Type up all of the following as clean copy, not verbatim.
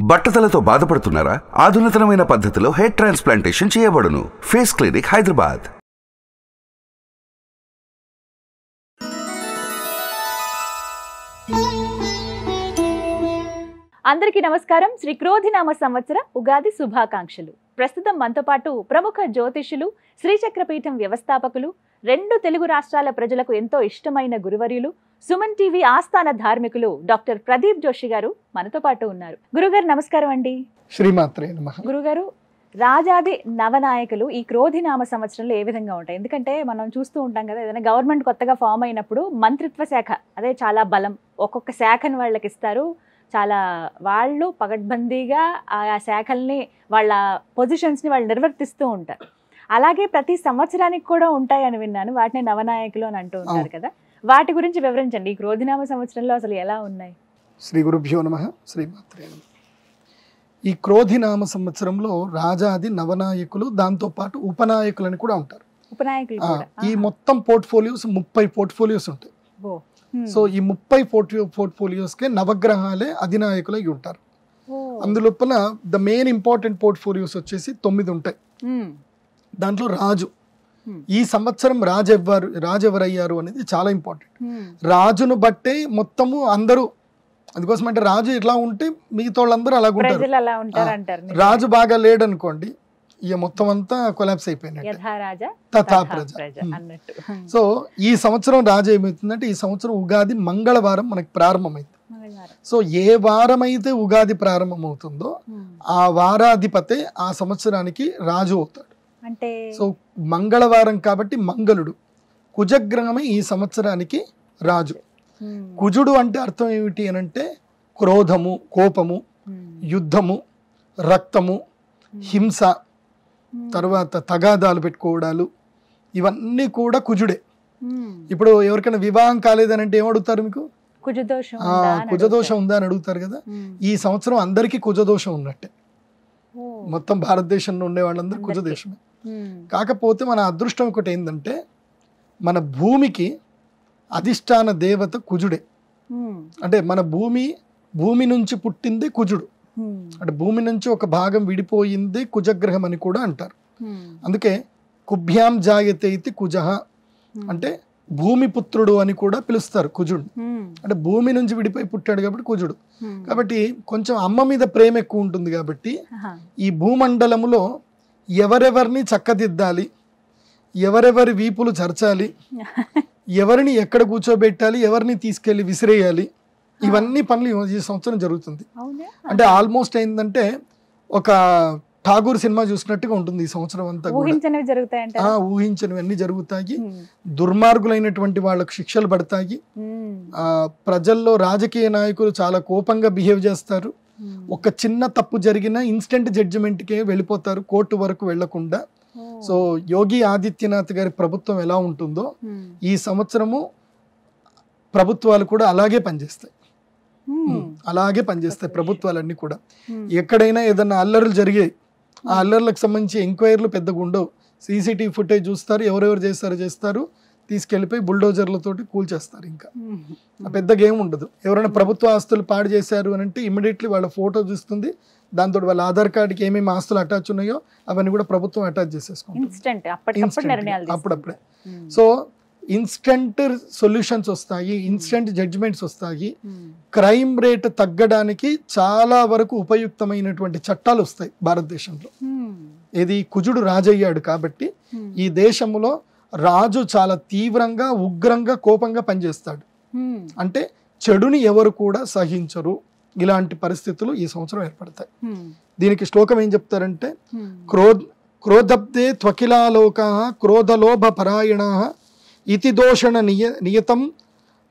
బట్టతలతో బాధపడుతున్నారా? ఆధునితనమైన పద్ధతిలో hair transplantation చేయబడును. Face clinic, Hyderabad. అందరికీ నమస్కారం. శ్రీ క్రోధినామ సంవత్సర ఉగాది శుభాకాంక్షలు. ప్రస్తుతం మనతో పాటు ప్రముఖ జ్యోతిష్యులు, శ్రీచక్రపీఠం వ్యవస్థాపకులు, 2 తెలుగు రాష్ట్రాల ప్రజలకు ఎంతో ఇష్టమైన గురువర్యులు, సుమన్ టీవీ ఆస్థాన ధార్మికులు డాక్టర్ ప్రదీప్ జోషి గారు మనతో పాటు ఉన్నారు. గురుగారు నమస్కారం అండి. శ్రీమాత్రే నమః. గురుగారు, రాజాది నవనాయకులు ఈ క్రోధినామ సంవత్సరంలో ఏ విధంగా ఉంటాయి? ఎందుకంటే మనం చూస్తూ ఉంటాం కదా, ఏదైనా గవర్నమెంట్ కొత్తగా ఫామ్ అయినప్పుడు మంత్రిత్వ శాఖ అదే చాలా బలం, ఒక్కొక్క శాఖను వాళ్ళకి ఇస్తారు. చాలా వాళ్ళు పగడ్బందీగా ఆ శాఖల్ని, వాళ్ళ పొజిషన్స్ని వాళ్ళు నిర్వర్తిస్తూ ఉంటారు. అలాగే ప్రతి సంవత్సరానికి కూడా ఉంటాయని విన్నాను. వాటిని నవనాయకులు అని అంటూ ఉంటారు కదా, వాటి గురించి వివరించండి. ఈ క్రోధినామ సంవత్సరంలో అసలు ఎలా ఉన్నాయి? శ్రీ గురుభ్యో నమః. శ్రీమాత్రే నమః. ఈ క్రోధినామ సంవత్సరంలో రాజాది నవనాయకులు, దాంతోపాటు ఉపనాయకులని కూడా ఉంటారు. ఉపనాయకులు కూడా. ఈ మొత్తం పోర్ట్ఫోలియోస్ 30 పోర్ట్ఫోలియోస్ ఉంటాయి. సో ఈ 30 పోర్ట్ఫోలియోస్కే నవగ్రహాలే అధినాయకులై ఉంటారు. అందులోపల ద మెయిన్ ఇంపార్టెంట్ పోర్ట్ఫోలియోస్ వచ్చేసి 9 ఉంటాయి. దాంట్లో రాజు, ఈ సంవత్సరం రాజు ఎవరయ్యారు అనేది చాలా ఇంపార్టెంట్. రాజును బట్టే మొత్తము అందరూ, అందుకోసం అంటే రాజు ఎట్లా ఉంటే మిగతా వాళ్ళందరూ అలాగ ఉంటారు. రాజు బాగా లేడనుకోండి, ఇక మొత్తం అంతా కొలాప్స్ అయిపోయినట్టు. సో ఈ సంవత్సరం రాజు ఏమవుతుందంటే, ఈ సంవత్సరం ఉగాది మంగళవారం మనకి ప్రారంభమైంది. సో ఏ వారం అయితే ఉగాది ప్రారంభమవుతుందో ఆ వారాధిపతే ఆ సంవత్సరానికి రాజు అవుతాడు. అంటే సో మంగళవారం కాబట్టి మంగళుడు, కుజగ్రహమే ఈ సంవత్సరానికి రాజు. కుజుడు అంటే అర్థం ఏమిటి అని అంటే క్రోధము, కోపము, యుద్ధము, రక్తము, హింస, తర్వాత తగాదాలు పెట్టుకోవడాలు, ఇవన్నీ కూడా కుజుడే. ఇప్పుడు ఎవరికైనా వివాహం కాలేదని అంటే ఏమడుగుతారు? మీకు కుజదోషం ఉందా అని అడుగుతారు కదా. ఈ సంవత్సరం అందరికీ కుజదోషం ఉన్నట్టే. మొత్తం భారతదేశంలో ఉండే వాళ్ళందరూ కుజదోషమే. కాకపోతే మన అదృష్టం ఒకటి ఏంటంటే, మన భూమికి అధిష్టాన దేవత కుజుడే. అంటే మన భూమి నుంచి పుట్టిందే కుజుడు. అంటే భూమి నుంచి ఒక భాగం విడిపోయిందే కుజగ్రహం అని కూడా అంటారు. అందుకే కుభ్యాం జాయతే ఇతి కుజః అంటే భూమి పుత్రుడు అని కూడా పిలుస్తారు కుజుడు. అంటే భూమి నుంచి విడిపోయి పుట్టాడు కాబట్టి కుజుడు. కాబట్టి కొంచెం అమ్మ మీద ప్రేమ ఎక్కువ ఉంటుంది కాబట్టి ఈ భూమండలములో ఎవరెవరిని చక్కదిద్దాలి, ఎవరెవరి వీపులు చర్చాలి, ఎవరిని ఎక్కడ కూర్చోబెట్టాలి, ఎవరిని తీసుకెళ్లి విసిరేయాలి, ఇవన్నీ పనులు ఈ సంవత్సరం జరుగుతుంది. అంటే ఆల్మోస్ట్ ఏంటంటే ఒక ఠాగూర్ సినిమా చూసినట్టుగా ఉంటుంది ఈ సంవత్సరం అంతా. ఊహించనివన్నీ జరుగుతాయి. దుర్మార్గులైనటువంటి వాళ్ళకు శిక్షలు పడతాయి. ప్రజల్లో రాజకీయ నాయకులు చాలా కోపంగా బిహేవ్ చేస్తారు. ఒక చిన్న తప్పు జరిగినా ఇన్స్టెంట్ జడ్జిమెంట్కే వెళ్ళిపోతారు, కోర్టు వరకు వెళ్లకుండా. సో యోగి ఆదిత్యనాథ్ గారి ప్రభుత్వం ఎలా ఉంటుందో ఈ సంవత్సరము ప్రభుత్వాలు కూడా అలాగే పనిచేస్తాయి. ప్రభుత్వాలన్నీ కూడా. ఎక్కడైనా ఏదన్నా అల్లర్లు జరిగాయి, ఆ అల్లర్లకు సంబంధించి ఎంక్వైరీలు పెద్దగా ఉండవు. సీసీటీవీ ఫుటేజ్ చూస్తారు, ఎవరెవరు చేస్తారు, తీసుకెళ్లిపోయి బుల్డోజర్లతోటి కూల్చేస్తారు. ఇంకా పెద్దగా ఏమి ఉండదు. ఎవరైనా ప్రభుత్వ ఆస్తులు పాడు చేశారు అని అంటే ఇమీడియట్లీ వాళ్ళ ఫోటో చూస్తుంది, దాంతో వాళ్ళ ఆధార్ కార్డుకి ఏమేమి ఆస్తులు అటాచ్ ఉన్నాయో అవన్నీ కూడా ప్రభుత్వం అటాచ్ చేసేసుకుంటుంది అప్పుడప్పుడే. సో ఇన్స్టెంట్ సొల్యూషన్స్ వస్తాయి, ఇన్స్టెంట్ జడ్జిమెంట్స్ వస్తాయి. క్రైమ్ రేట్ తగ్గడానికి చాలా వరకు ఉపయుక్తమైనటువంటి చట్టాలు వస్తాయి భారతదేశంలో. ఇది కుజుడు రాజయ్యాడు కాబట్టి ఈ దేశంలో రాజు చాలా తీవ్రంగా, ఉగ్రంగా, కోపంగా పనిచేస్తాడు. అంటే చెడుని ఎవరు కూడా సహించరు. ఇలాంటి పరిస్థితులు ఈ సంవత్సరం ఏర్పడతాయి. దీనికి శ్లోకం ఏం చెప్తారంటే, క్రోధబ్దే త్వకిలాలోకాః క్రోధలోభ పరాయణాః ఇతి దోషణ నియతం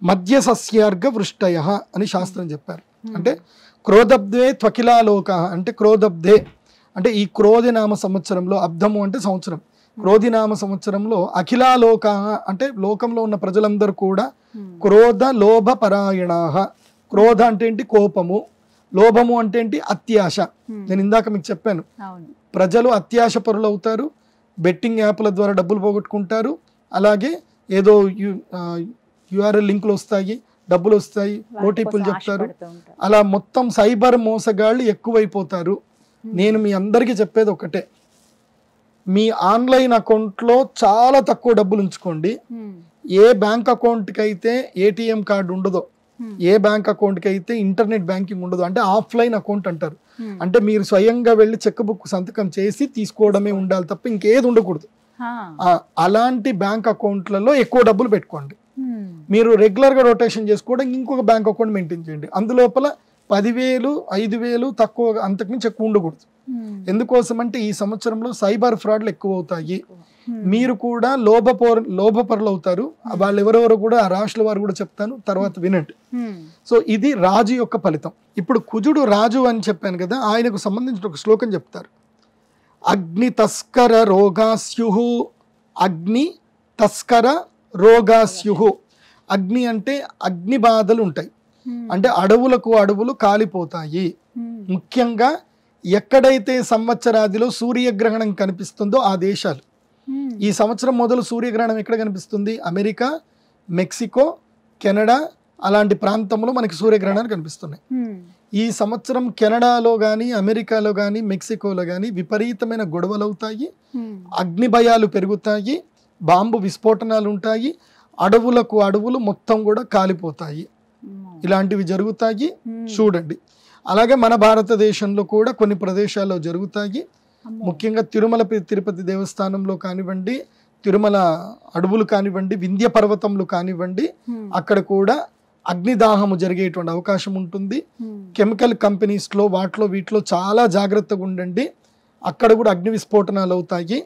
మధ్య సస్యార్ఘ వృష్టయః అని శాస్త్రం చెప్పారు. అంటే క్రోధబ్దే త్వకిలాలోకాః అంటే క్రోధబ్దే అంటే ఈ క్రోధినామ సంవత్సరంలో, అబ్ధము అంటే సంవత్సరం, క్రోధినామ సంవత్సరంలో అఖిలాలోకాః అంటే లోకంలో ఉన్న ప్రజలందరూ కూడా క్రోధ లోభ పరాయణాః. క్రోధ అంటే ఏంటి? కోపము. లోభము అంటే ఏంటి? అత్యాశ. నేను ఇందాక మీకు చెప్పాను, ప్రజలు అత్యాశ పరులు అవుతారు, బెట్టింగ్ యాప్ల ద్వారా డబ్బులు పోగొట్టుకుంటారు, అలాగే ఏదో URL లింకులు వస్తాయి, డబ్బులు వస్తాయి, ఓటీపీలు చెప్తారు. అలా మొత్తం సైబర్ మోసగాళ్ళు ఎక్కువైపోతారు. నేను మీ అందరికీ చెప్పేది ఒకటే, మీ ఆన్లైన్ అకౌంట్లో చాలా తక్కువ డబ్బులు ఉంచుకోండి. ఏ బ్యాంక్ అకౌంట్కి అయితే ఏటీఎం కార్డు ఉండదో, ఏ బ్యాంక్ అకౌంట్కి అయితే ఇంటర్నెట్ బ్యాంకింగ్ ఉండదు, అంటే ఆఫ్లైన్ అకౌంట్ అంటారు, అంటే మీరు స్వయంగా వెళ్ళి చెక్ బుక్ సంతకం చేసి తీసుకోవడమే ఉండాలి తప్ప ఇంకేది ఉండకూడదు. అలాంటి బ్యాంక్ అకౌంట్లలో ఎక్కువ డబ్బులు పెట్టుకోండి. మీరు రెగ్యులర్గా రొటేషన్ చేసుకోవడం ఇంకొక బ్యాంక్ అకౌంట్ మెయింటైన్ చేయండి. అందులోపల 10,000, 5,000 తక్కువ, అంతకుమించి ఎక్కువ ఉండకూడదు. ఎందుకోసం అంటే ఈ సంవత్సరంలో సైబర్ ఫ్రాడ్లు ఎక్కువ అవుతాయి. మీరు కూడా లోభపరులు అవుతారు. వాళ్ళు ఎవరెవరో కూడా ఆ రాశుల వారు కూడా చెప్తాను, తర్వాత వినండి. సో ఇది రాజు యొక్క ఫలితం. ఇప్పుడు కుజుడు రాజు అని చెప్పాను కదా, ఆయనకు సంబంధించిన ఒక శ్లోకం చెప్తారు. అగ్ని తస్కర రోగాస్యు, అగ్ని తస్కర రోగాస్యు. అగ్ని అంటే అగ్ని బాధలు ఉంటాయి, అంటే అడవులు కాలిపోతాయి. ముఖ్యంగా ఎక్కడైతే సంవత్సరాదిలో సూర్యగ్రహణం కనిపిస్తుందో ఆ దేశాలు. ఈ సంవత్సరం మొదలు సూర్యగ్రహణం ఎక్కడ కనిపిస్తుంది? అమెరికా, మెక్సికో, కెనడా అలాంటి ప్రాంతంలో మనకి సూర్యగ్రహణాలు కనిపిస్తున్నాయి. ఈ సంవత్సరం కెనడాలో కానీ, అమెరికాలో కానీ, మెక్సికోలో కానీ విపరీతమైన గొడవలు అవుతాయి, అగ్ని భయాలు పెరుగుతాయి, బాంబు విస్ఫోటనాలు ఉంటాయి, అడవులు మొత్తం కూడా కాలిపోతాయి. ఇలాంటివి జరుగుతాయి, చూడండి. అలాగే మన భారతదేశంలో కూడా కొన్ని ప్రదేశాల్లో జరుగుతాయి. ముఖ్యంగా తిరుమల తిరుపతి దేవస్థానంలో కానివ్వండి, తిరుమల అడవులు కానివ్వండి, వింధ్య పర్వతంలో కానివ్వండి, అక్కడ కూడా అగ్నిదాహము జరిగేటువంటి అవకాశం ఉంటుంది. కెమికల్ కంపెనీస్లో వీటిలో చాలా జాగ్రత్తగా ఉండండి. అక్కడ కూడా అగ్ని విస్ఫోటనాలు అవుతాయి.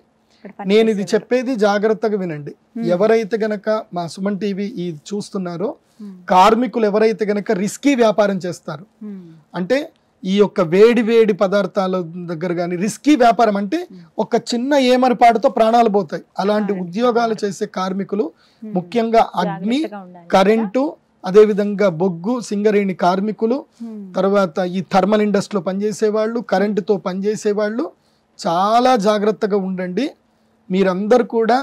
నేను ఇది చెప్పేది జాగ్రత్తగా వినండి. ఎవరైతే గనక మా సుమన్ టీవీ ఇది చూస్తున్నారో, కార్మికులు ఎవరైతే గనక రిస్కీ వ్యాపారం చేస్తారు, అంటే ఈ యొక్క వేడి పదార్థాల దగ్గర కానీ రిస్కీ వ్యాపారం, అంటే ఒక చిన్న ఏమరపాటుతో ప్రాణాలు పోతాయి, అలాంటి ఉద్యోగాలు చేసే కార్మికులు, ముఖ్యంగా అగ్ని, కరెంటు, అదేవిధంగా బొగ్గు, సింగరేణి కార్మికులు, తర్వాత ఈ థర్మల్ ఇండస్ట్రీలో పనిచేసేవాళ్ళు, కరెంటుతో పనిచేసేవాళ్ళు చాలా జాగ్రత్తగా ఉండండి. మీరందరూ కూడా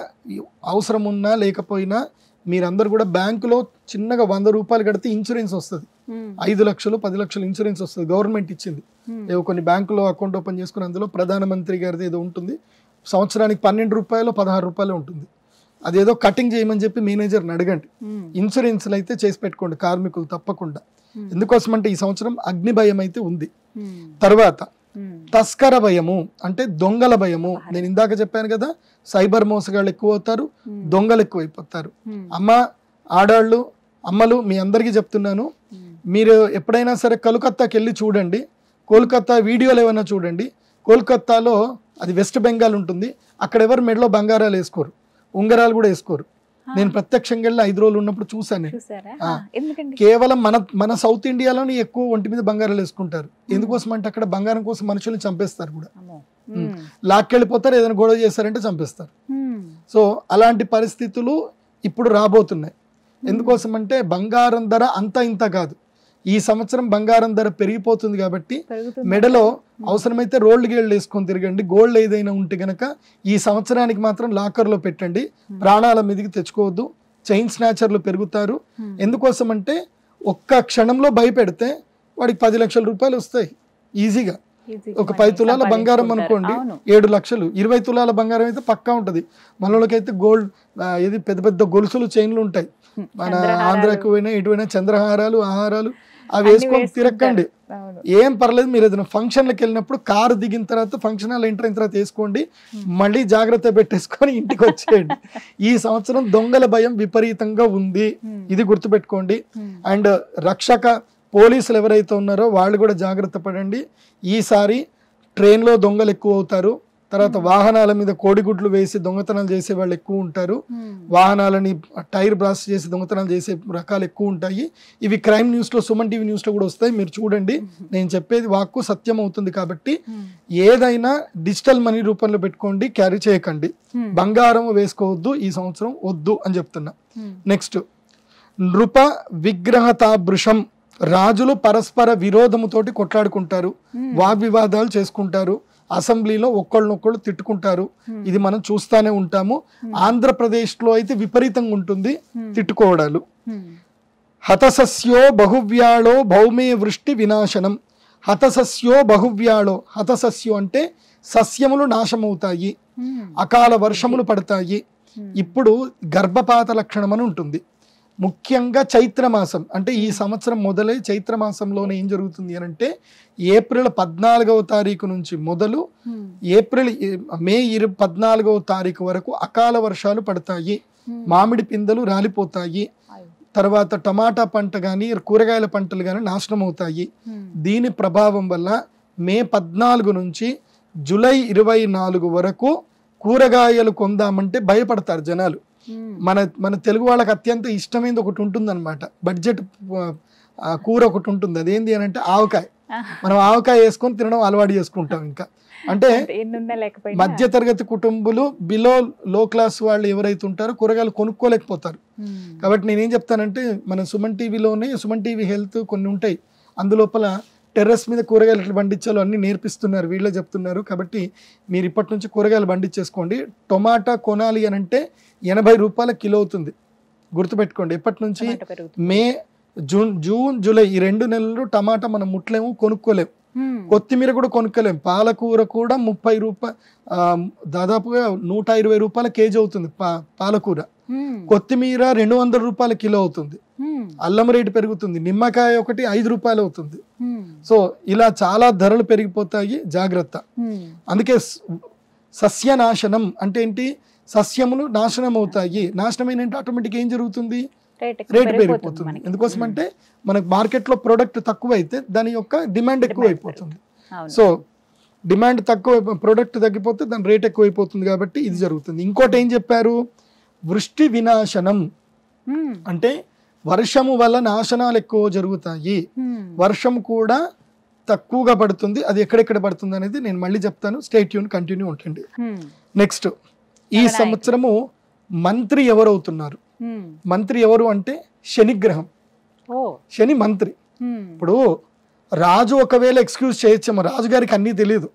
అవసరం ఉన్నా లేకపోయినా మీరందరూ కూడా బ్యాంకులో చిన్నగా 100 రూపాయలు కడితే ఇన్సూరెన్స్ వస్తుంది. 5 లక్షలు 10 లక్షలు ఇన్సూరెన్స్ వస్తుంది, గవర్నమెంట్ ఇచ్చింది. ఏవో కొన్ని బ్యాంకులో అకౌంట్ ఓపెన్ చేసుకుని అందులో ప్రధానమంత్రి గారిది ఏదో ఉంటుంది, సంవత్సరానికి 12 రూపాయలు 16 రూపాయలు ఉంటుంది. అదేదో కటింగ్ చేయమని చెప్పి మేనేజర్ని అడగండి. ఇన్సూరెన్స్లు అయితే చేసి పెట్టుకోండి కార్మికులు తప్పకుండా. ఎందుకోసం అంటే ఈ సంవత్సరం అగ్ని భయం అయితే ఉంది. తర్వాత తస్కర భయము, అంటే దొంగల భయము. నేను ఇందాక చెప్పాను కదా, సైబర్ మోసగాళ్ళు ఎక్కువ అవుతారు, దొంగలు ఎక్కువైపోతారు. ఆడాళ్ళు, అమ్మలు మీ అందరికీ చెప్తున్నాను, మీరు ఎప్పుడైనా సరే కలకత్తాకి వెళ్ళి చూడండి, కోల్కతా వీడియోలు ఏమైనా చూడండి. కోల్కతాలో అది వెస్ట్ బెంగాల్ ఉంటుంది, అక్కడ ఎవరు మెడలో బంగారాలు వేసుకోరు, ఉంగరాలు కూడా వేసుకోరు. నేను ప్రత్యక్షంగా వెళ్ళి 5 రోజులు ఉన్నప్పుడు చూసాను. కేవలం మన సౌత్ ఇండియాలోనే ఎక్కువ ఒంటి మీద బంగారాలు వేసుకుంటారు. ఎందుకోసం అంటే అక్కడ బంగారం కోసం మనుషుల్ని చంపేస్తారు కూడా, లాక్కెళ్ళిపోతారు, ఏదైనా గొడవ చేస్తారంటే చంపేస్తారు. సో అలాంటి పరిస్థితులు ఇప్పుడు రాబోతున్నాయి. ఎందుకోసం అంటే బంగారం ధర అంతా ఇంత కాదు, ఈ సంవత్సరం బంగారం ధర పెరిగిపోతుంది కాబట్టి మెడలో అవసరమైతే రోల్డ్ గేళ్ళు వేసుకొని తిరగండి. గోల్డ్ ఏదైనా ఉంటే గనక ఈ సంవత్సరానికి మాత్రం లాకర్లో పెట్టండి, ప్రాణాల మీదకి తెచ్చుకోవద్దు. చైన్ స్నాచర్లు పెరుగుతారు. ఎందుకోసం అంటే ఒక్క క్షణంలో భయపెడితే వాడికి 10 లక్షల రూపాయలు వస్తాయి ఈజీగా. ఒక 10 తులాల బంగారం అనుకోండి 7 లక్షలు, 20 తులాల బంగారం అయితే పక్కా ఉంటుంది. మనలోకైతే గోల్డ్ ఇది పెద్ద గొలుసులు చైన్లు ఉంటాయి. మన ఆంధ్రాకి పోయినా ఎటువైనా చంద్రహారాలు, ఆహారాలు అవి వేసుకొని తిరగండి, ఏం పర్లేదు. మీరు ఏదైనా ఫంక్షన్లకు వెళ్ళినప్పుడు కారు దిగిన తర్వాత ఫంక్షన్ హాల్ ఎంటర్ అయిన తర్వాత వేసుకోండి, మళ్ళీ జాగ్రత్త పెట్టేసుకొని ఇంటికి వచ్చేయండి. ఈ సంవత్సరం దొంగల భయం విపరీతంగా ఉంది, ఇది గుర్తుపెట్టుకోండి. అండ్ రక్షక పోలీసులు ఎవరైతే ఉన్నారో వాళ్ళు కూడా జాగ్రత్త పడండి. ఈసారి ట్రైన్లో దొంగలు ఎక్కువ అవుతారు. తర్వాత వాహనాల మీద కోడిగుడ్లు వేసి దొంగతనాలు చేసే వాళ్ళు ఎక్కువ ఉంటారు. వాహనాలని టైర్ బ్లాస్ట్ చేసి దొంగతనాలు చేసే రకాలు ఎక్కువ ఉంటాయి. ఇవి క్రైమ్ న్యూస్లో, సుమన్ టీవీ న్యూస్లో కూడా వస్తాయి, మీరు చూడండి. నేను చెప్పేది వాక్కు సత్యం అవుతుంది కాబట్టి ఏదైనా డిజిటల్ మనీ రూపంలో పెట్టుకోండి, క్యారీ చేయకండి. బంగారం వేసుకోవద్దు, ఈ సంవత్సరం వద్దు అని చెప్తున్నా. నెక్స్ట్ నృప విగ్రహతాభృషం, రాజులు పరస్పర విరోధముతోటి కొట్లాడుకుంటారు, వాగ్వివాదాలు చేసుకుంటారు, అసెంబ్లీలో ఒకళ్ళనొక్కళ్ళు తిట్టుకుంటారు. ఇది మనం చూస్తానే ఉంటాము. ఆంధ్రప్రదేశ్లో అయితే విపరీతంగా ఉంటుంది తిట్టుకోవడాలు. హతసస్యో బహువ్యాళో భౌమే వృష్టి వినాశనం. హతసస్యో బహువ్యాళో, హతసస్యో అంటే సస్యములు నాశమవుతాయి, అకాల వర్షములు పడతాయి. ఇప్పుడు గర్భపాత లక్షణం అని ఉంటుంది. ముఖ్యంగా చైత్రమాసం అంటే ఈ సంవత్సరం మొదలై చైత్రమాసంలోనే ఏం జరుగుతుంది అని అంటే ఏప్రిల్ 14వ తారీఖు నుంచి మొదలు మే 14వ తారీఖు వరకు అకాల వర్షాలు పడతాయి, మామిడి పిందెలు రాలిపోతాయి, తర్వాత టమాటా పంట కానీ కూరగాయల పంటలు కానీ నాశనం అవుతాయి. దీని ప్రభావం వల్ల మే 14 నుంచి జూలై 24 వరకు కూరగాయలు కొందామంటే భయపడతారు జనాలు. మన తెలుగు వాళ్ళకి అత్యంత ఇష్టమైనది ఒకటి ఉంటుందన్నమాట, బడ్జెట్ కూర ఒకటి ఉంటుంది. అదేంటి అని అంటే ఆవకాయ. మనం ఆవకాయ వేసుకొని తినడం అలవాటు చేసుకుంటాం. ఇంకా అంటే మధ్య తరగతి కుటుంబాలు, బిలో లో క్లాస్ వాళ్ళు ఎవరైతే ఉంటారో కూరగాయలు కొనుక్కోలేకపోతారు. కాబట్టి నేనేం చెప్తానంటే మన సుమన్ టీవీలోనే సుమన్ టీవీ హెల్త్ కొన్ని ఉంటాయి, అందులోపల టెర్రస్ మీద కూరగాయలు ఎట్లా పండించాలో అన్ని నేర్పిస్తున్నారు, వీళ్ళే చెప్తున్నారు. కాబట్టి మీరు ఇప్పటి నుంచి కూరగాయలు పండించేసుకోండి. టొమాటా కొనాలి అని అంటే 80 రూపాయల కిలో అవుతుంది, గుర్తుపెట్టుకోండి. ఎప్పటి నుంచి మే జూన్ జూలై ఈ 2 నెలలు టమాటా మనం ముట్లేము, కొనుక్కోలేము. కొత్తిమీర కూడా కొనుక్కోలేము. పాలకూర కూడా 30 రూపాయలు, దాదాపుగా 120 రూపాయల కేజీ అవుతుంది పాలకూర. కొత్తిమీర 200 రూపాయల కిలో అవుతుంది. అల్లం రేటు పెరుగుతుంది. నిమ్మకాయ ఒకటి 5 రూపాయలు అవుతుంది. సో ఇలా చాలా ధరలు పెరిగిపోతాయి, జాగ్రత్త. అందుకే సస్యనాశనం అంటే ఏంటి, సస్యములు నాశనం అవుతాయి. నాశనమైన ఆటోమేటిక్ ఏం జరుగుతుంది, రేటు పెరిగిపోతుంది. ఎందుకోసం అంటే మనకు మార్కెట్లో ప్రోడక్ట్ తక్కువ అయితే దాని యొక్క డిమాండ్ ఎక్కువ అయిపోతుంది. సో డిమాండ్ తక్కువ, ప్రోడక్ట్ తగ్గిపోతే దాని రేట్ ఎక్కువ అయిపోతుంది. కాబట్టి ఇది జరుగుతుంది. ఇంకోటి ఏం చెప్పారు, వృష్టి వినాశనం అంటే వర్షము వల్ల నాశనాలు ఎక్కువ జరుగుతాయి, వర్షం కూడా తక్కువగా పడుతుంది. అది ఎక్కడెక్కడ పడుతుంది అనేది నేను మళ్ళీ చెప్తాను. స్టే ట్యూన్, కంటిన్యూ ఉంటుంది. నెక్స్ట్, ఈ సంవత్సరము మంత్రి ఎవరు అవుతున్నారు? మంత్రి ఎవరు అంటే శనిగ్రహం, శని మంత్రి. ఇప్పుడు రాజు ఒకవేళ ఎక్స్క్యూజ్ చేయొచ్చేమో, రాజు గారికి అన్నీ తెలియదు,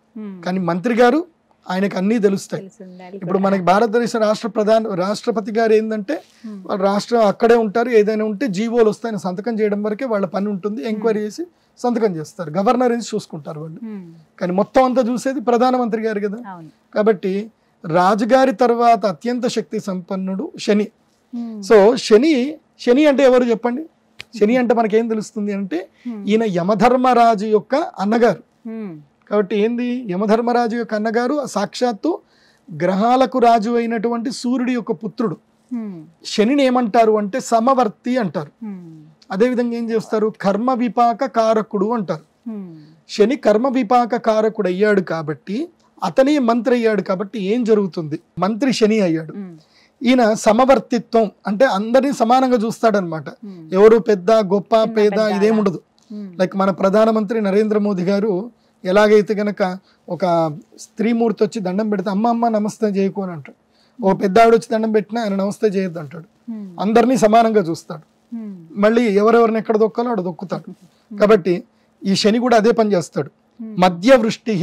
కానీ మంత్రి గారు ఆయనకు అన్నీ తెలుస్తాయి. ఇప్పుడు మనకి భారతదేశ రాష్ట్రపతి గారు ఏంటంటే రాష్ట్రం అక్కడే ఉంటారు, ఏదైనా ఉంటే జీవోలు వస్తాయని సంతకం చేయడం వరకే వాళ్ళ పని ఉంటుంది. ఎంక్వైరీ చేసి సంతకం చేస్తారు, గవర్నర్ ఏం చూసుకుంటారు వాళ్ళు. కానీ మొత్తం అంతా చూసేది ప్రధానమంత్రి గారు కదా. కాబట్టి రాజుగారి తర్వాత అత్యంత శక్తి సంపన్నుడు శని. సో శని అంటే ఎవరు చెప్పండి? శని అంటే మనకేం తెలుస్తుంది అంటే ఈయన యమధర్మరాజు యొక్క అన్నగారు. కాబట్టి ఏంది, యమధర్మరాజు యొక్క అన్నగారు సాక్షాత్తు గ్రహాలకు రాజు అయినటువంటి సూర్యుడి యొక్క పుత్రుడు. శనిని ఏమంటారు అంటే సమవర్తి అంటారు. అదేవిధంగా ఏం చేస్తారు, కర్మ విపాక కారకుడు అంటారు. శని కర్మ విపాక కారకుడు అయ్యాడు కాబట్టి అతనే మంత్రి అయ్యాడు. కాబట్టి ఏం జరుగుతుంది, మంత్రి శని అయ్యాడు. ఈయన సమవర్తిత్వం అంటే అందరినీ సమానంగా చూస్తాడనమాట. ఎవరు పెద్ద గొప్ప పేద ఇదేముండదు. లైక్ మన ప్రధానమంత్రి నరేంద్ర మోదీ గారు ఎలాగైతే గనక ఒక స్త్రీమూర్తి వచ్చి దండం పెడితే అమ్మ అమ్మ నమస్తే చేయకు అని అంటాడు, ఓ పెద్ద ఆవిడ వచ్చి దండం పెట్టినా ఆయన నమస్తే చేయొద్దు అంటాడు. అందరినీ సమానంగా చూస్తాడు. మళ్ళీ ఎవరెవరిని ఎక్కడ దొక్కాలో అక్కడ దొక్కుతాడు. కాబట్టి ఈ శని కూడా అదే పని చేస్తాడు. మధ్య వృష్టి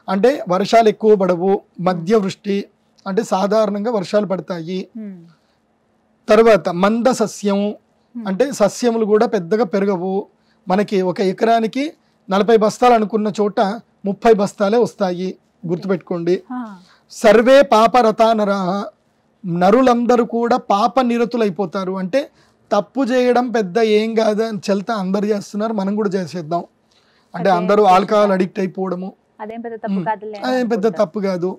అంటే వర్షాలు ఎక్కువ పడవు, మధ్య వృష్టి అంటే సాధారణంగా వర్షాలు పడతాయి. తర్వాత మంద సస్యం అంటే సస్యములు కూడా పెద్దగా పెరగవు. మనకి ఒక ఎకరానికి 40 బస్తాలు అనుకున్న చోట 30 బస్తాలే వస్తాయి, గుర్తుపెట్టుకోండి. సర్వే పాపరతా నరాహ, నరులందరూ కూడా పాప నిరతులైపోతారు. అంటే తప్పు చేయడం పెద్ద ఏం కాదు అని చెల్తా అందరు చేస్తున్నారు, మనం కూడా చేసేద్దాం అంటే అందరూ ఆల్కహాల్ అడిక్ట్ అయిపోవడము అదేం పెద్ద తప్పు కాదు.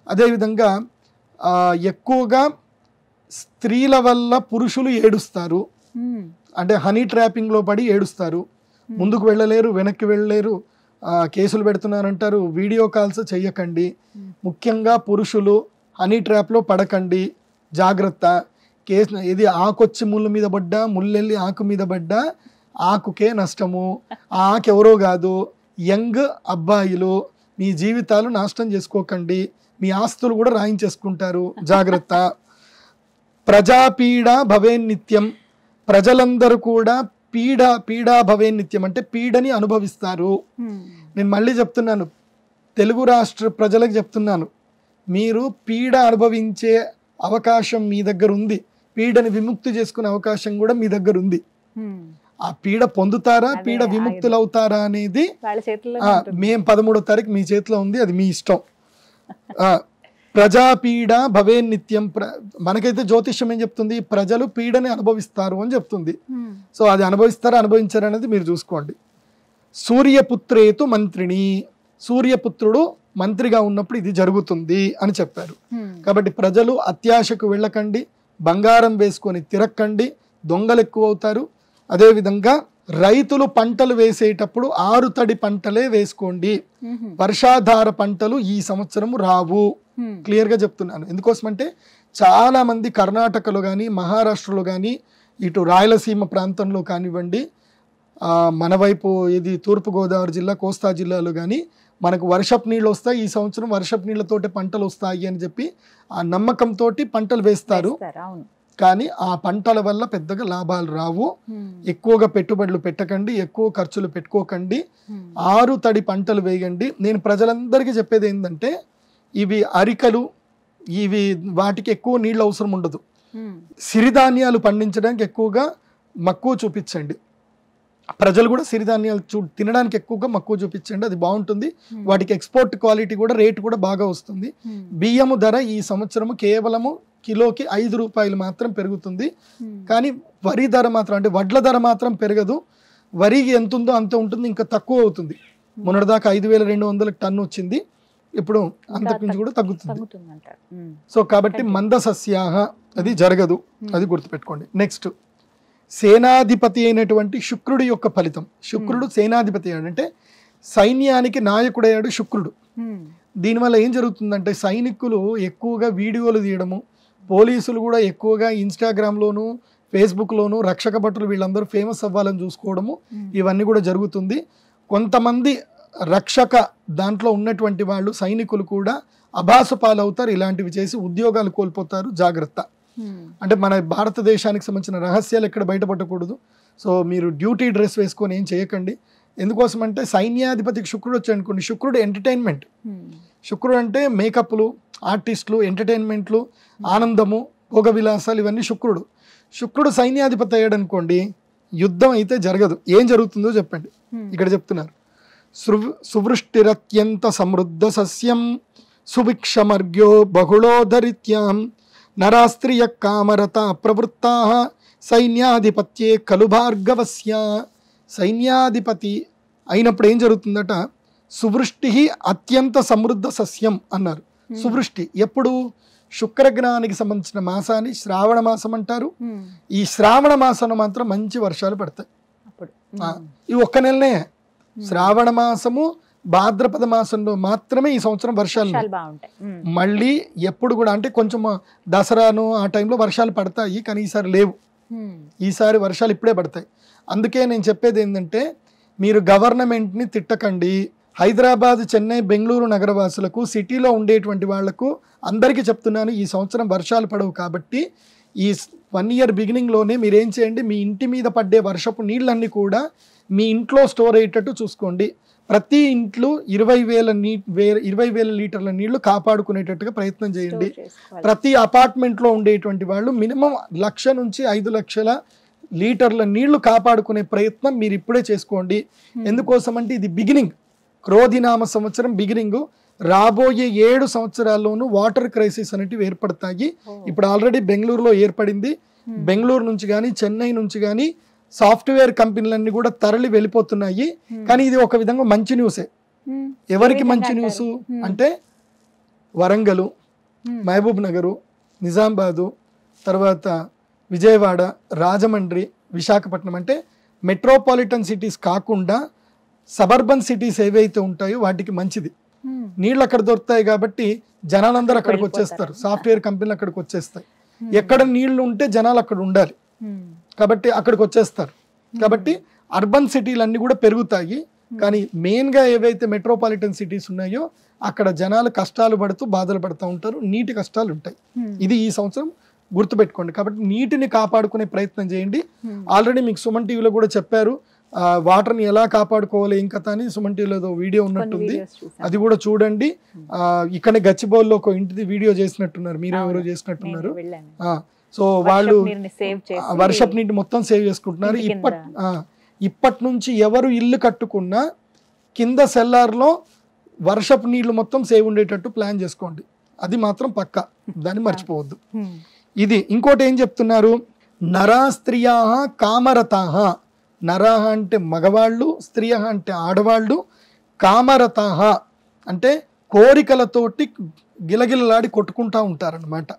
అదేవిధంగా ఎక్కువగా స్త్రీల వల్ల పురుషులు ఏడుస్తారు, అంటే హనీ ట్రాపింగ్లో పడి ఏడుస్తారు. ముందుకు వెళ్ళలేరు, వెనక్కి వెళ్ళలేరు, కేసులు పెడుతున్నారంటారు. Video calls చెయ్యకండి. ముఖ్యంగా పురుషులు హనీ ట్రాప్లో పడకండి, జాగ్రత్త. కేసు ఇది ఆకొచ్చి ముళ్ళు మీద పడ్డా, ముళ్ళెళ్ళి ఆకు మీద పడ్డా ఆకుకే నష్టము. ఆ ఆకు ఎవరో కాదు, యంగ్ అబ్బాయిలు. మీ జీవితాలు నాశనం చేసుకోకండి, మీ ఆస్తులు కూడా రాయించేసుకుంటారు, జాగ్రత్త. ప్రజాపీడ భవేన్నిత్యం, ప్రజలందరూ కూడా పీడా భవేన్నిత్యం అంటే పీడని అనుభవిస్తారు. నేను మళ్ళీ చెప్తున్నాను, తెలుగు రాష్ట్ర ప్రజలకు చెప్తున్నాను, మీరు పీడ అనుభవించే అవకాశం మీ దగ్గర ఉంది, పీడని విముక్తి చేసుకునే అవకాశం కూడా మీ దగ్గర ఉంది. ఆ పీడ పొందుతారా, పీడ విముక్తులవుతారా అనేది వాళ్ళ చేతుల్లో మేము 13వ తారీఖు మీ చేతిలో ఉంది, అది మీ ఇష్టం. ప్రజాపీడ భవే నిత్యం. మనకైతే జ్యోతిష్యం ఏం చెప్తుంది, ప్రజలు పీడని అనుభవిస్తారు అని చెప్తుంది. సో అది అనుభవిస్తారా అనుభవించారా అనేది మీరు చూసుకోండి. సూర్యపుత్రేతు మంత్రిని, సూర్యపుత్రుడు మంత్రిగా ఉన్నప్పుడు ఇది జరుగుతుంది అని చెప్పారు. కాబట్టి ప్రజలు అత్యాశకు వెళ్ళకండి, బంగారం వేసుకొని తిరక్కండి, దొంగలు ఎక్కువ అవుతారు. అదేవిధంగా రైతులు పంటలు వేసేటప్పుడు 6 తడి పంటలే వేసుకోండి, వర్షాధార పంటలు ఈ సంవత్సరం రావు. క్లియర్ గా చెప్తున్నాను. ఎందుకోసమంటే చాలా మంది కర్ణాటకలో కానీ, మహారాష్ట్రలో కానీ, ఇటు రాయలసీమ ప్రాంతంలో కానివ్వండి, మన వైపు ఇది తూర్పుగోదావరి జిల్లా, కోస్తా జిల్లాలో కానీ మనకు వర్షపు నీళ్ళు వస్తాయి, ఈ సంవత్సరం వర్షపు నీళ్ళతోటి పంటలు వస్తాయి అని చెప్పి ఆ నమ్మకంతో పంటలు వేస్తారు. కానీ ఆ పంటల వల్ల పెద్దగా లాభాలు రావు. ఎక్కువగా పెట్టుబడులు పెట్టకండి, ఎక్కువ ఖర్చులు పెట్టుకోకండి, 6 తడి పంటలు వేయండి. నేను ప్రజలందరికీ చెప్పేది ఏంటంటే, ఇవి అరికలు, ఇవి వాటికి ఎక్కువ నీళ్ళు అవసరం ఉండదు. సిరిధాన్యాలు పండించడానికి ఎక్కువగా మక్కువ చూపించండి. ప్రజలు కూడా సిరిధాన్యాలు తినడానికి ఎక్కువగా మక్కువ చూపించండి, అది బాగుంటుంది. వాటికి ఎక్స్పోర్ట్ క్వాలిటీ కూడా, రేటు కూడా బాగా వస్తుంది. బియ్యము ధర ఈ సంవత్సరము కేవలము కిలోకి 5 రూపాయలు మాత్రం పెరుగుతుంది. కానీ వరి ధర మాత్రం, అంటే వడ్ల ధర మాత్రం పెరగదు. వరికి ఎంత ఉందో అంత ఉంటుంది, ఇంకా తక్కువ అవుతుంది. మొన్నటిదాకా 5200 టన్ను వచ్చింది, ఇప్పుడు అంతకుమించి కూడా తగ్గుతుంది. సో కాబట్టి మంద సస్యాహ అది జరగదు, అది గుర్తుపెట్టుకోండి. నెక్స్ట్ సేనాధిపతి అయినటువంటి శుక్రుడి యొక్క ఫలితం. శుక్రుడు సేనాధిపతి అంటే సైన్యానికి నాయకుడయ్యాడు శుక్రుడు. దీనివల్ల ఏం జరుగుతుందంటే సైనికులు ఎక్కువగా వీడియోలు తీయడము, పోలీసులు కూడా ఎక్కువగా ఇన్స్టాగ్రామ్లోను ఫేస్బుక్లోను రక్షక భటులు వీళ్ళందరూ ఫేమస్ అవ్వాలని చూసుకోవడము, ఇవన్నీ కూడా జరుగుతుంది. కొంతమంది రక్షక దాంట్లో ఉన్నటువంటి వాళ్ళు సైనికులు కూడా అభాసు పాలవుతారు, ఇలాంటివి చేసి ఉద్యోగాలు కోల్పోతారు. జాగ్రత్త. అంటే మన భారతదేశానికి సంబంధించిన రహస్యాలు ఎక్కడ బయటపడకూడదు. సో మీరు డ్యూటీ డ్రెస్ వేసుకొని ఏం చేయకండి. ఎందుకోసం అంటే సైన్యాధిపతికి శుక్రుడు వచ్చాయనుకోండి, శుక్రుడు ఎంటర్టైన్మెంట్. శుక్రుడు అంటే మేకప్లు, ఆర్టిస్టులు, ఎంటర్టైన్మెంట్లు, ఆనందము, భోగ విలాసాలు, ఇవన్నీ శుక్రుడు. శుక్రుడు సైన్యాధిపతి అయ్యాడు అనుకోండి, యుద్ధం అయితే జరగదు. ఏం జరుగుతుందో చెప్పండి. ఇక్కడ చెప్తున్నారు, సువృష్టిరత్యంత సమృద్ధ సస్యం సుభిక్షమర్గ్యో బహుళోధరిత్యాం నరాస్త్రియ కామరత ప్రవృత్తా సైన్యాధిపత్యే ఖలు భార్గవస్య. సైన్యాధిపతి అయినప్పుడు ఏం జరుగుతుందట, సువృష్టి అత్యంత సమృద్ధ సస్యం అన్నారు. సువృష్టి ఎప్పుడు, శుక్రగ్రహానికి సంబంధించిన మాసాన్ని శ్రావణ మాసం అంటారు. ఈ శ్రావణ మాసంలో మాత్రం మంచి వర్షాలు పడతాయి. ఈ ఒక్క నెలనే శ్రావణ మాసము, భాద్రపద మాసంలో మాత్రమే ఈ సంవత్సరం వర్షాలు బాగుంటాయి. మళ్ళీ ఎప్పుడు కూడా అంటే కొంచెం దసరాను ఆ టైంలో వర్షాలు పడతాయి, కానీ ఈసారి లేవు. ఈసారి వర్షాలు ఇప్పుడే పడతాయి. అందుకే నేను చెప్పేది ఏంటంటే, మీరు గవర్నమెంట్ని తిట్టకండి. హైదరాబాద్, చెన్నై, బెంగళూరు నగరవాసులకు, సిటీలో ఉండేటువంటి వాళ్లకు అందరికీ చెప్తున్నాను, ఈ సంవత్సరం వర్షాలు పడవు. కాబట్టి ఈ 1 year బిగినింగ్లోనే మీరు ఏం చేయండి, మీ ఇంటి మీద పడ్డే వర్షపు నీళ్ళన్నీ కూడా మీ ఇంట్లో స్టోర్ అయ్యేటట్టు చూసుకోండి. ప్రతి ఇంట్లో 20,000 లీటర్ల నీళ్లు కాపాడుకునేటట్టుగా ప్రయత్నం చేయండి. ప్రతి అపార్ట్మెంట్లో ఉండేటువంటి వాళ్ళు మినిమం 1,00,000 నుంచి 5,00,000 లీటర్ల నీళ్లు కాపాడుకునే ప్రయత్నం మీరు ఇప్పుడే చేసుకోండి. ఎందుకోసం అంటే ఇది బిగినింగ్, క్రోధినామ సంవత్సరం బిగినింగ్. రాబోయే 7 సంవత్సరాల్లోనూ వాటర్ క్రైసిస్ అనేటివి ఏర్పడతాయి. ఇప్పుడు ఆల్రెడీ బెంగళూరులో ఏర్పడింది. బెంగళూరు నుంచి కానీ, చెన్నై నుంచి కానీ సాఫ్ట్వేర్ కంపెనీలన్నీ కూడా తరలి వెళ్ళిపోతున్నాయి. కానీ ఇది ఒక విధంగా మంచి న్యూసే. ఎవరికి మంచి న్యూస్ అంటే, వరంగల్, మహబూబ్ నగరు, నిజామాబాదు, తర్వాత విజయవాడ, రాజమండ్రి, విశాఖపట్నం, అంటే మెట్రోపాలిటన్ సిటీస్ కాకుండా సబర్బన్ సిటీస్ ఏవైతే ఉంటాయో వాటికి మంచిది. నీళ్ళు అక్కడ దొరుకుతాయి కాబట్టి జనాలందరూ అక్కడికి వచ్చేస్తారు, సాఫ్ట్వేర్ కంపెనీలు అక్కడికి వచ్చేస్తాయి. ఎక్కడ నీళ్లు ఉంటే జనాలు అక్కడ ఉండాలి కాబట్టి అక్కడికి వచ్చేస్తారు. కాబట్టి అర్బన్ సిటీలు అన్నీ కూడా పెరుగుతాయి. కానీ మెయిన్గా ఏవైతే మెట్రోపాలిటన్ సిటీస్ ఉన్నాయో అక్కడ జనాలు కష్టాలు పడుతూ బాధలు పడుతూ ఉంటారు, నీటి కష్టాలు ఉంటాయి. ఇది ఈ సంవత్సరం గుర్తుపెట్టుకోండి. కాబట్టి నీటిని కాపాడుకునే ప్రయత్నం చేయండి. ఆల్రెడీ మీకు సుమన్ టీవీలో కూడా చెప్పారు, వాటర్ని ఎలా కాపాడుకోవాలి ఏం కథ అని సుమన్ టీవీలో వీడియో ఉన్నట్టుంది, అది కూడా చూడండి. ఇక్కడే గచ్చిబౌల్లో ఒక ఇంటిది వీడియో చేసినట్టున్నారు, మీరు ఎవరో చేసినట్టున్నారు. సో వాళ్ళు సేవ్ చేసి వర్షపు నీటి మొత్తం సేవ్ చేసుకుంటున్నారు. ఇప్పటి నుంచి ఎవరు ఇల్లు కట్టుకున్నా కింద సెల్లార్లో వర్షపు నీళ్లు మొత్తం సేవ్ ఉండేటట్టు ప్లాన్ చేసుకోండి. అది మాత్రం పక్కా, దాన్ని మర్చిపోవద్దు. ఇది ఇంకోటి ఏం చెప్తున్నారు, నరా స్త్రియా కామరతాహ. నరాహ అంటే మగవాళ్ళు, స్త్రియ అంటే ఆడవాళ్ళు, కామరతాహ అంటే కోరికలతోటి గిలగిలలాడి కొట్టుకుంటా ఉంటారనమాట.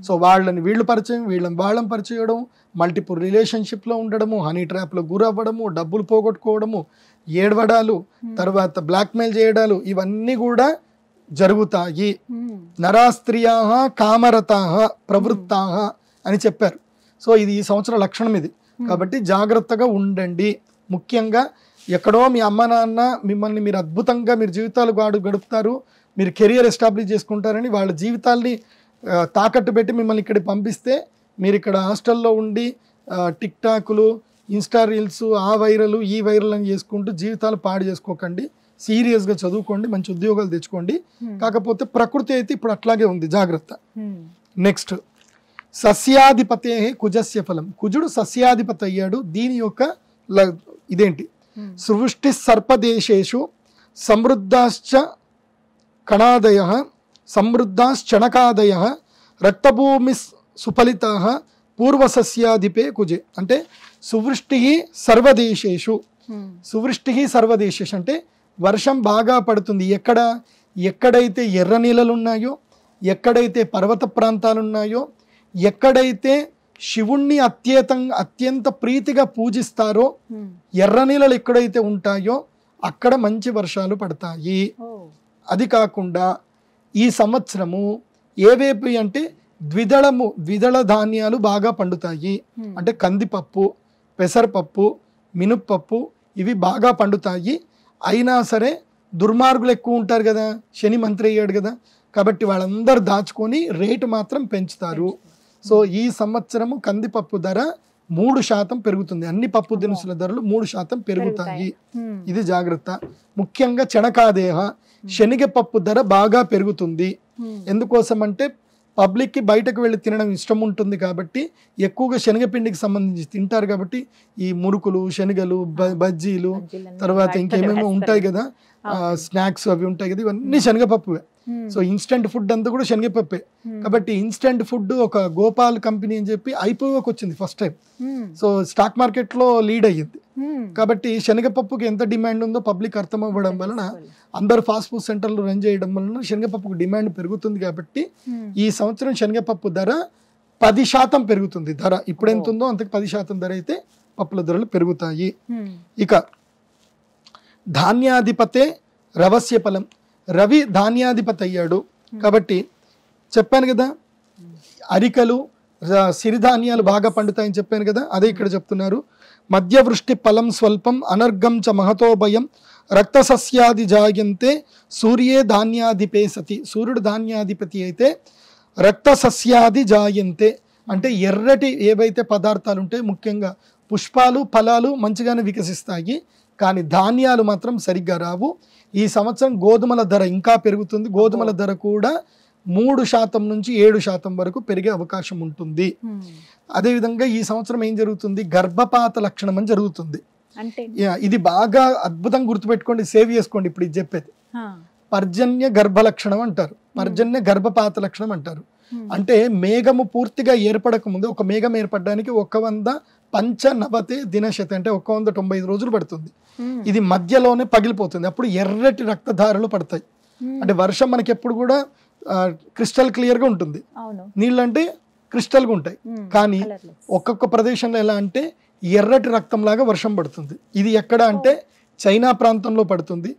సో వాళ్ళని వీళ్ళు పరిచయం, వీళ్ళని వాళ్ళని పరిచయం, మల్టిపుల్ రిలేషన్షిప్లో ఉండడము, హనీ ట్రాప్లో గురవ్వడము, డబ్బులు పోగొట్టుకోవడము, ఏడవడాలు, తర్వాత బ్లాక్మెయిల్ చేయడాలు, ఇవన్నీ కూడా జరుగుతాయి. నరాస్త్రియా కామరతా ప్రవృత్తా అని చెప్పారు. సో ఇది ఈ సంవత్సరం లక్షణం ఇది. కాబట్టి జాగ్రత్తగా ఉండండి. ముఖ్యంగా ఎక్కడో మీ అమ్మ నాన్న మిమ్మల్ని మీరు అద్భుతంగా మీరు జీవితాలు గడుపుతారు, మీరు కెరియర్ ఎస్టాబ్లిష్ చేసుకుంటారని వాళ్ళ జీవితాల్ని తాకట్టు పెట్టి మిమ్మల్ని ఇక్కడ పంపిస్తే మీరు ఇక్కడ హాస్టల్లో ఉండి టిక్ టాక్లు, ఇన్స్టా రీల్స్, ఆ వైరల్ ఈ వైరల్ అని చేసుకుంటూ జీవితాలు పాడు చేసుకోకండి. సీరియస్గా చదువుకోండి, మంచి ఉద్యోగాలు తెచ్చుకోండి. కాకపోతే ప్రకృతి అయితే ఇప్పుడు అట్లాగే ఉంది, జాగ్రత్త. నెక్స్ట్ సస్యాధిపతే కుజస్య ఫలం. కుజుడు సస్యాధిపతి అయ్యాడు. దీని యొక్క ఇదేంటి, సృష్టి సర్పదేశేషు సమృద్ధాశ్చ కణాదయ సమృద్ధాశ్చణకాదయ రక్తభూమి సుఫలితా పూర్వసస్యాధిపే కుజే. అంటే సువృష్టి సర్వదేశేషు. సువృష్టి సర్వదేశేషు అంటే వర్షం బాగా పడుతుంది. ఎక్కడైతే ఎర్ర నీళ్ళలు ఉన్నాయో, ఎక్కడైతే పర్వత ప్రాంతాలు ఉన్నాయో, ఎక్కడైతే శివుణ్ణి అత్యంత ప్రీతిగా పూజిస్తారో, ఎర్ర నీళ్ళలు ఎక్కడైతే ఉంటాయో అక్కడ మంచి వర్షాలు పడతాయి. అది కాకుండా ఈ సంవత్సరము ఏవేవి అంటే ద్విదళ ధాన్యాలు బాగా పండుతాయి. అంటే కందిపప్పు, పెసరపప్పు, మినప్పప్పు ఇవి బాగా పండుతాయి. అయినా సరే దుర్మార్గులు ఎక్కువ ఉంటారు కదా, శని మంత్రి అయ్యాడు కదా, కాబట్టి వాళ్ళందరూ దాచుకొని రేటు మాత్రం పెంచుతారు. సో ఈ సంవత్సరము కందిపప్పు ధర 3% పెరుగుతుంది. అన్ని పప్పు దినుసుల ధరలు 3% పెరుగుతాయి. ఇది జాగ్రత్త. ముఖ్యంగా చెనకాదేహ శనగపప్పు ధర బాగా పెరుగుతుంది. ఎందుకోసం అంటే పబ్లిక్కి బయటకు వెళ్ళి తినడం ఇష్టం ఉంటుంది కాబట్టి ఎక్కువగా శనగపిండికి సంబంధించి తింటారు. కాబట్టి ఈ మురుకులు, శనగలు, బజ్జీలు, తర్వాత ఇంకేమేమో ఉంటాయి కదా, స్నాక్స్ అవి ఉంటాయి కదా, ఇవన్నీ శనగపప్పువే. సో ఇన్స్టెంట్ ఫుడ్ అంతా కూడా శనగపప్పే. కాబట్టి ఇన్స్టెంట్ ఫుడ్ ఒక గోపాల్ కంపెనీ అని చెప్పి ఐపీఓకి వచ్చింది first time. So stock market లో లీడ్ అయ్యింది. కాబట్టి శనగపప్పుకి ఎంత డిమాండ్ ఉందో పబ్లిక్ అర్థం అవ్వడం వలన, అందరు ఫాస్ట్ ఫుడ్ సెంటర్లు రన్ చేయడం వలన శనగపప్పుకు డిమాండ్ పెరుగుతుంది. కాబట్టి ఈ సంవత్సరం శనగపప్పు ధర 10% పెరుగుతుంది. ధర ఇప్పుడు ఎంత ఉందో అంతకు 10% ధర అయితే పప్పుల ధరలు పెరుగుతాయి. ఇక ధాన్యాధిపతే రవస్య ఫలం. రవి ధాన్యాధిపతి అయ్యాడు కాబట్టి చెప్పాను కదా, అరికలు, సిరిధాన్యాలు బాగా పండుతాయని చెప్పాను కదా, అదే ఇక్కడ చెప్తున్నారు. మధ్యవృష్టి ఫలం స్వల్పం అనర్గం చ మహతో భయం రక్తసస్యాది జాయంతే సూర్యే ధాన్యాధిపే సతి. సూర్యుడు ధాన్యాధిపతి అయితే రక్తసస్యాది జాయంతే అంటే ఎర్రటి ఏవైతే పదార్థాలు ఉంటాయి, ముఖ్యంగా పుష్పాలు, ఫలాలు మంచిగానే వికసిస్తాయి, కానీ ధాన్యాలు మాత్రం సరిగ్గా రావు. ఈ సంవత్సరం గోధుమల ధర ఇంకా పెరుగుతుంది. గోధుమల ధర కూడా 3% నుంచి 7% వరకు పెరిగే అవకాశం ఉంటుంది. అదేవిధంగా ఈ సంవత్సరం ఏం జరుగుతుంది, గర్భపాత లక్షణం అని జరుగుతుంది. ఇది బాగా అద్భుతంగా గుర్తుపెట్టుకోండి, సేవ్ చేసుకోండి. ఇప్పుడు ఇది చెప్పేది పర్జన్య గర్భ లక్షణం అంటారు, పర్జన్య గర్భపాత లక్షణం అంటారు. అంటే మేఘము పూర్తిగా ఏర్పడక ముందు, ఒక మేఘం ఏర్పడడానికి 190 దినశత అంటే 195 రోజులు పడుతుంది. ఇది మధ్యలోనే పగిలిపోతుంది. అప్పుడు ఎర్రటి రక్తధారలు పడతాయి. అంటే వర్షం మనకి ఎప్పుడు కూడా క్రిస్టల్ క్లియర్ గా ఉంటుంది, నీళ్ళంటే క్రిస్టల్ గా ఉంటాయి. కానీ ఒక్కొక్క ప్రదేశంలో ఎలా అంటే ఎర్రటి రక్తం లాగా వర్షం పడుతుంది. ఇది ఎక్కడ అంటే చైనా ప్రాంతంలో పడుతుంది.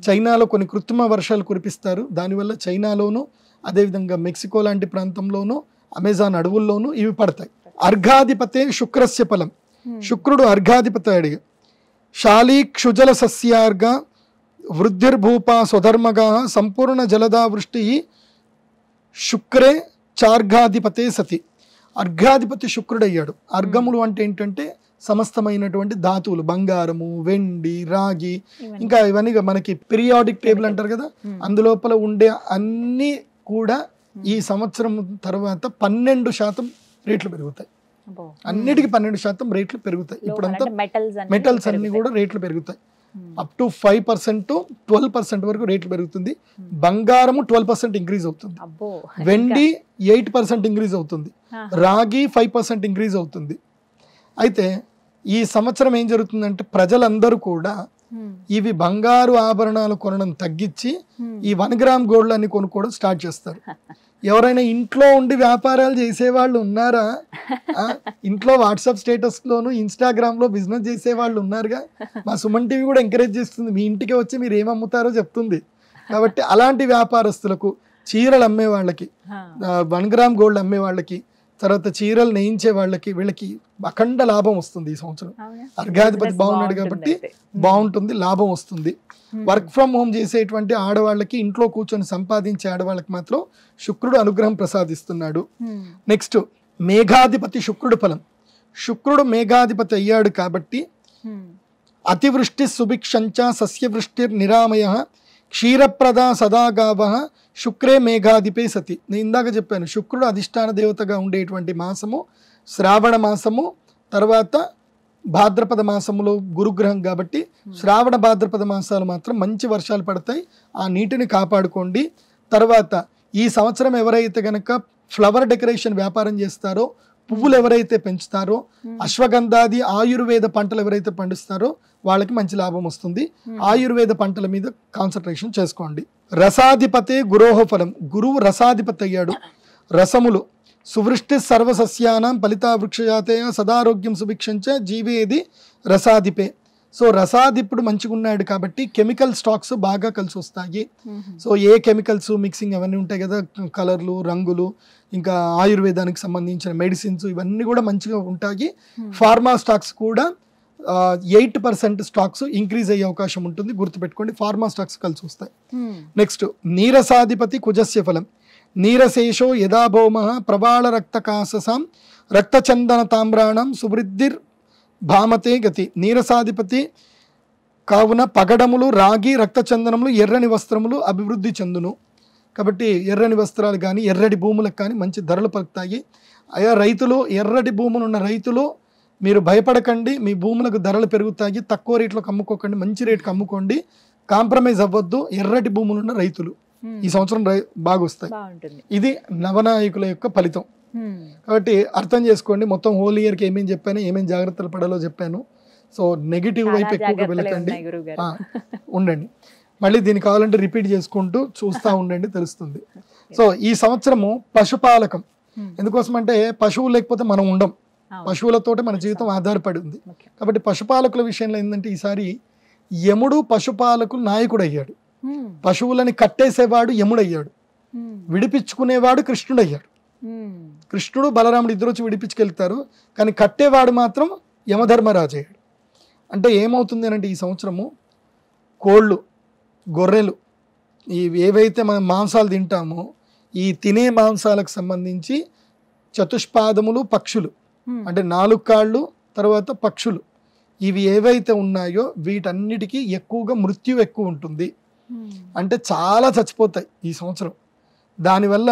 చైనాలో కొన్ని కృత్రిమ వర్షాలు కురిపిస్తారు. దానివల్ల చైనాలోను, అదేవిధంగా మెక్సికో లాంటి ప్రాంతంలోను, అమెజాన్ అడవుల్లోనూ ఇవి పడతాయి. అర్ఘాధిపతే శుక్రస్య ఫలం. శుక్రుడు అర్ఘాధిపతి అడిగా. శాలీ క్షుజల సస్యార్ఘ వృద్ధిర్భూపా స్వధర్మగా సంపూర్ణ జలదా వృష్టి శుక్రే చార్ఘాధిపతే సతి. అర్ఘాధిపతి శుక్రుడయ్యాడు. అర్ఘములు అంటే ఏంటంటే సమస్తమైనటువంటి ధాతువులు, బంగారము, వెండి, రాగి, ఇంకా ఇవన్నీ మనకి పీరియాడిక్ టేబుల్ అంటారు కదా, అందులోపల ఉండే అన్నీ కూడా ఈ సంవత్సరం తర్వాత 12% రేట్లు పెరుగుతాయి. అన్నిటికీ 12% రేట్లు పెరుగుతాయి. ఇప్పుడంతా మెటల్స్ అన్ని కూడా రేట్లు పెరుగుతాయి. అప్ టు 5% 12% వరకు రేట్లు పెరుగుతుంది. బంగారము 12% ఇంక్రీజ్ అవుతుంది, వెండి 8% ఇంక్రీజ్ అవుతుంది, రాగి 5% ఇంక్రీజ్ అవుతుంది. అయితే ఈ సంవత్సరం ఏం జరుగుతుందంటే ప్రజలందరూ కూడా ఇవి బంగారు ఆభరణాలు కొనడం తగ్గించి ఈ 1 గ్రామ్ గోల్డ్ అన్ని కొనుక్కోవడం స్టార్ట్ చేస్తారు. ఎవరైనా ఇంట్లో ఉండి వ్యాపారాలు చేసేవాళ్ళు ఉన్నారా? ఇంట్లో వాట్సాప్ స్టేటస్ లోను ఇన్స్టాగ్రామ్ లో బిజినెస్ చేసేవాళ్ళు ఉన్నారుగా. మా సుమన్ టీవీ కూడా ఎంకరేజ్ చేస్తుంది, మీ ఇంటికి వచ్చి మీరు ఏం అమ్ముతారో చెప్తుంది. కాబట్టి అలాంటి వ్యాపారస్తులకు, చీరలు అమ్మే వాళ్ళకి, 1 గ్రామ్ గోల్డ్ అమ్మే వాళ్ళకి, తర్వాత చీరలు నేయించే వాళ్ళకి, వీళ్ళకి అఖండ లాభం వస్తుంది ఈ సంవత్సరం. అర్ఘాధిపతి బాగున్నాడు కాబట్టి బాగుంటుంది, లాభం వస్తుంది. వర్క్ ఫ్రమ్ హోమ్ చేసేటువంటి ఆడవాళ్ళకి, ఇంట్లో కూర్చొని సంపాదించే ఆడవాళ్ళకి మాత్రం శుక్రుడు అనుగ్రహం ప్రసాదిస్తున్నాడు. నెక్స్ట్ మేఘాధిపతి శుక్రుడు ఫలం. శుక్రుడు మేఘాధిపతి అయ్యాడు కాబట్టి అతివృష్టి సుభిక్షంచ సస్యవృష్టి నిరామయ క్షీరప్రద సదాగావ శుక్రే మేఘాధిపే సతి. నేను ఇందాక చెప్పాను, శుక్రుడు అధిష్టాన దేవతగా ఉండేటువంటి మాసము శ్రావణ మాసము, తర్వాత భాద్రపద మాసములో గురుగ్రహం కాబట్టి శ్రావణ భాద్రపద మాసాలు మాత్రం మంచి వర్షాలు పడతాయి. ఆ నీటిని కాపాడుకోండి. తర్వాత ఈ సంవత్సరం ఎవరైతే కనుక ఫ్లవర్ డెకరేషన్ వ్యాపారం చేస్తారో, పువ్వులు ఎవరైతే పెంచుతారో, అశ్వగంధాది ఆయుర్వేద పంటలు ఎవరైతే పండిస్తారో వాళ్ళకి మంచి లాభం వస్తుంది. ఆయుర్వేద పంటల మీద కాన్సన్ట్రేషన్ చేసుకోండి. రసాధిపతే గురోహ ఫలం. గురువు రసాధిపతి అయ్యాడు. రసములు సువృష్టి సర్వసస్యానం ఫలితా వృక్షజాతయ సదారోగ్యం సుభిక్షంచ జీవేది రసాధిపే. సో రసాధిపుడు మంచిగా ఉన్నాడు కాబట్టి కెమికల్ స్టాక్స్ బాగా కలిసి వస్తాయి. సో ఏ కెమికల్స్ మిక్సింగ్ అవన్నీ ఉంటాయి కదా, కలర్లు, రంగులు, ఇంకా ఆయుర్వేదానికి సంబంధించిన మెడిసిన్స్, ఇవన్నీ కూడా మంచిగా ఉంటాయి. ఫార్మా స్టాక్స్ కూడా 8% స్టాక్స్ ఇంక్రీజ్ అయ్యే అవకాశం ఉంటుంది, గుర్తుపెట్టుకోండి. ఫార్మా స్టాక్స్ కలిసి వస్తాయి. నెక్స్ట్ నీరసాధిపతి కుజస్య ఫలం. నీరశేషో యదా భౌమ ప్రబాళ రక్తకాససాం రక్తచందన తామ్రాణం సువృద్ధిర్ భామతే గతి. నీరసాధిపతి కావున పగడములు, రాగి, రక్తచందనములు, ఎర్రని వస్త్రములు అభివృద్ధి చెందును. కాబట్టి ఎర్రని వస్త్రాలు కానీ ఎర్రటి భూములకు కానీ మంచి ధరలు పలుకుతాయి. అయా రైతులు, ఎర్రటి భూములు ఉన్న రైతులు మీరు భయపడకండి, మీ భూములకు ధరలు పెరుగుతాయి. తక్కువ రేట్లకు అమ్ముకోకండి, మంచి రేటుకి అమ్ముకోండి, కాంప్రమైజ్ అవ్వద్దు. ఎర్రటి భూములు ఉన్న రైతులు ఈ సంవత్సరం బాగా వస్తాయి. ఇది నవనాయకుల యొక్క ఫలితం. కాబట్టి అర్థం చేసుకోండి, మొత్తం హోల్ ఇయర్కి ఏమేమి చెప్పాను, ఏమేమి జాగ్రత్తలు పడాలో చెప్పాను. సో నెగిటివ్ వైపు ఎక్కువగా వెళ్ళకండి, ఉండండి. మళ్ళీ దీన్ని కావాలంటే రిపీట్ చేసుకుంటూ చూస్తూ ఉండండి, తెలుస్తుంది. సో ఈ సంవత్సరము పశుపాలకం. ఎందుకోసం అంటే పశువులు లేకపోతే మనం ఉండం, పశువులతోటి మన జీవితం ఆధారపడి ఉంది. కాబట్టి పశుపాలకుల విషయంలో ఏంటంటే ఈసారి యముడు పశుపాలకులు నాయకుడు అయ్యాడు. పశువులని కట్టేసేవాడు యముడయ్యాడు, విడిపించుకునేవాడు కృష్ణుడు అయ్యాడు. కృష్ణుడు బలరాముడు ఇద్దరు వచ్చి విడిపించుకెళ్తారు, కానీ కట్టేవాడు మాత్రం యమధర్మరాజు అయ్యాడు. అంటే ఏమవుతుంది అంటే ఈ సంవత్సరము కోళ్ళు, గొర్రెలు, ఏవైతే మనం మాంసాలు తింటామో ఈ తినే మాంసాలకు సంబంధించి చతుష్పాదములు, పక్షులు అంటే 4 కాళ్ళు, తర్వాత పక్షులు, ఇవి ఏవైతే ఉన్నాయో వీటన్నిటికీ ఎక్కువగా మృత్యు ఎక్కువ ఉంటుంది. అంటే చాలా చచ్చిపోతాయి ఈ సంవత్సరం. దానివల్ల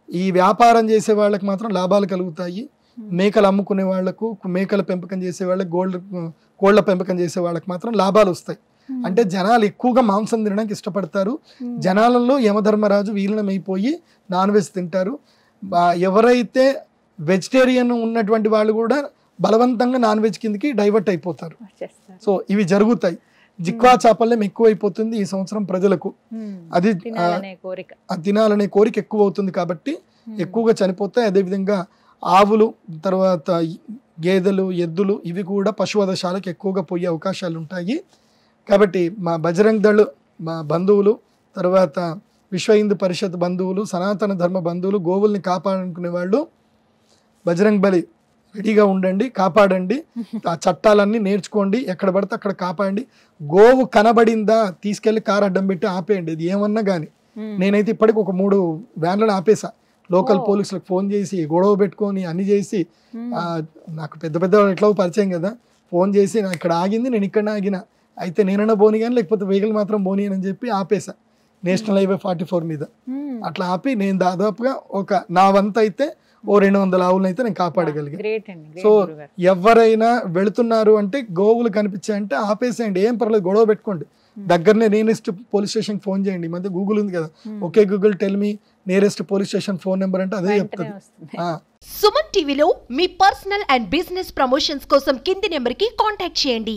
ఈ వ్యాపారం చేసే వాళ్ళకి మాత్రం లాభాలు కలుగుతాయి. మేకలు అమ్ముకునే వాళ్లకు, మేకల పెంపకం చేసే వాళ్ళకి, కోళ్ల పెంపకం చేసే వాళ్ళకి మాత్రం లాభాలు వస్తాయి. అంటే జనాలు ఎక్కువగా మాంసం తినడానికి ఇష్టపడతారు. జనాలలో యమధర్మరాజు వీలనమైపోయి నాన్ వెజ్ తింటారు. ఎవరైతే వెజిటేరియన్ ఉన్నటువంటి వాళ్ళు కూడా బలవంతంగా నాన్ వెజ్ కిందకి డైవర్ట్ అయిపోతారు. సో ఇవి జరుగుతాయి. జిక్వా చాపల్యం ఎక్కువైపోతుంది ఈ సంవత్సరం ప్రజలకు. అది తినాలనే కోరిక ఎక్కువ అవుతుంది కాబట్టి ఎక్కువగా చనిపోతాయి. అదేవిధంగా ఆవులు, తర్వాత గేదెలు, ఎద్దులు, ఇవి కూడా పశువధశాలకు ఎక్కువగా పోయే అవకాశాలు ఉంటాయి. కాబట్టి మా బజరంగ్ దళ్ మా బంధువులు, తర్వాత విశ్వ హిందూ పరిషత్ బంధువులు, సనాతన ధర్మ బంధువులు, గోవుల్ని కాపాడుకునే వాళ్ళు బజరంగ్ బలి రెడీగా ఉండండి, కాపాడండి. ఆ చట్టాలన్నీ నేర్చుకోండి, ఎక్కడ పడితే అక్కడ కాపాడండి. గోవు కనబడిందా తీసుకెళ్లి కారు అడ్డం పెట్టి ఆపేయండి, ఇది ఏమన్నా కానీ. నేనైతే ఇప్పటికి ఒక 3 వ్యాన్లను ఆపేసా. లోకల్ పోలీసులకు ఫోన్ చేసి గొడవ పెట్టుకొని అన్ని చేసి, నాకు పెద్ద పెద్ద ఎట్లా పరిచయం కదా, ఫోన్ చేసి నాకు ఇక్కడ ఆగింది, నేను ఇక్కడ ఆగిన, అయితే నేనన్నా పోనీ కానీ లేకపోతే వెహికల్ మాత్రం పోనీ అని చెప్పి ఆపేసా నేషనల్ హైవే 44 మీద. అట్లా ఆపి నేను దాదాపుగా నా వంత అయితే ఓ 200 ఆవులను అయితే నేను కాపాడగలిగాను. గ్రేట్ అండి, గ్రేట్ సో గురుగారు. ఎవరైనా వెళుతున్నారు అంటే గోవులు కనిపించాయంటే ఆపేసేయండి, ఏం పర్లేదు, గొడవ పెట్టుకోండి. దగ్గరనే నియరెస్ట్ పోలీస్ స్టేషన్ ఫోన్ చేయండి. ఈ మధ్య గూగుల్ ఉంది కదా, okay Google tell me nearest police station phone number అంటే అదే వెంటనే చెప్తుంది. వస్తుంది. సుమన్ టీవీలో మీ పర్సనల్ అండ్ బిజినెస్ ప్రమోషన్స్ కోసం కింది నెంబర్కి కాంటాక్ట్ చేయండి.